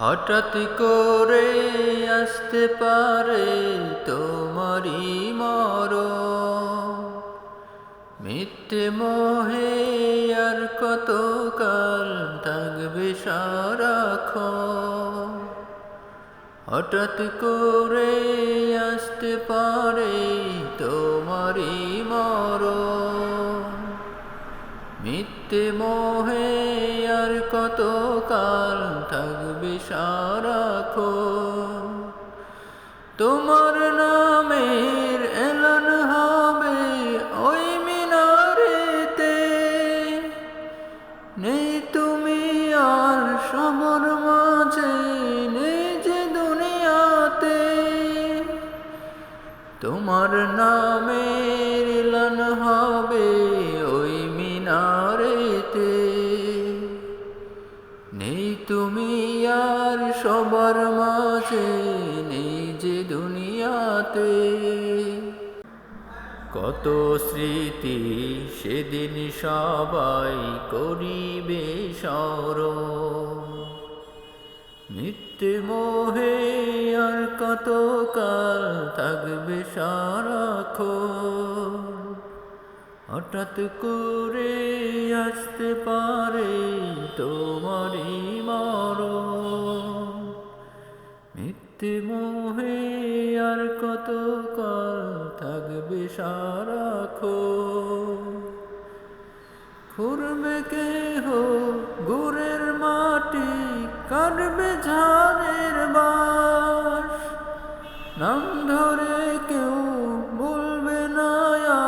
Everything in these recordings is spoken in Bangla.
হঠাৎ করে আসতে পারে তোমারই মরণ, মিথ্যে মোহে আর কতকাল থাকবে সারাক্ষণ। হঠাৎ করে আসতে পারে তোমারই মরণ, মিথ্যে মোহে আর কতকাল থাকবে সারাক্ষণ। তোমার নামের এলান হবে ওই মিনারেতে, নেই তুমি আর সবার মাঝে, নেই যে দুনিয়াতে। তোমার নামের এলান হবে ওই মিনারেতে, নেই তুমি আর সবার মাঝে, নেই যে দুনিয়াতে। কত স্মৃতি সেদিন সবাই করিবে স্মরণ, মিথ্যে মোহে আর কতকাল থাকবে সারাক্ষণ। হঠাৎ করে আসতে পারে তোমারই মরণ, মিথ্যে মোহে আর কতকাল থাকবে সারাক্ষণ। খুঁড়বে কেহ গুড়ের মাটি, কাটবে ঝাড়ের বাঁশ, নাম ধরে কেউ বলবে না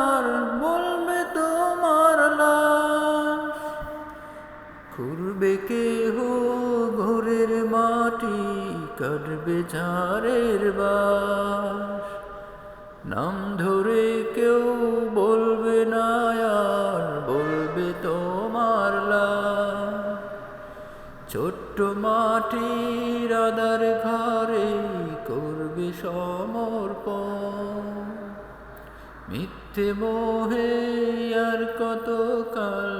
আর, বলবে তোমার লাশ। খুঁড়বে কেহ ঘরের মাটি, কাটবে ঝাড়ের বাঁশ, নাম ধরে কেউ বলবে না আর, বলবে তোমার লাশ। ছোট্ট মাটির আধার ঘরে করবে সমর্পণ, মিথ্যে মোহে আর কতকাল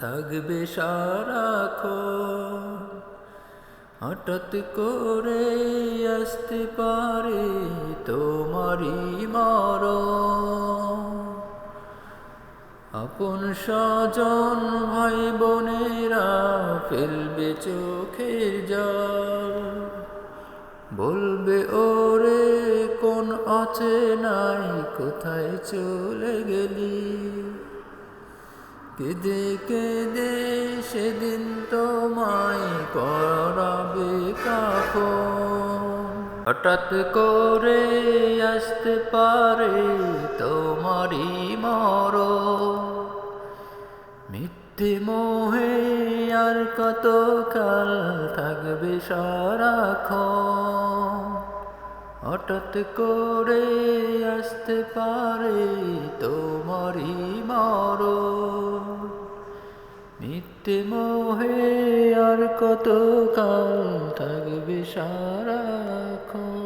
থাকবে সারাক্ষণ। হঠাৎ করে আসতে পারে তোমারই মরণ, আপন স্বজন ভাই বোনেরা ফেলবে চোখের জল, বলবে ওরে কোন অচেনাই কোথায় চলে গেলি। কেঁদে কেঁদে সেদিন তোমায় পরাবে কাফন। হঠাৎ করে আসতে পারে তোমারই মরণ, মিথ্যে মোহে আর কতকাল থাকবে সারাক্ষণ। হঠাৎ করে আসতে পারে তোমারই মরণ, মিথ্যে মোহে আর কতকাল থাকবে সারাক্ষণ।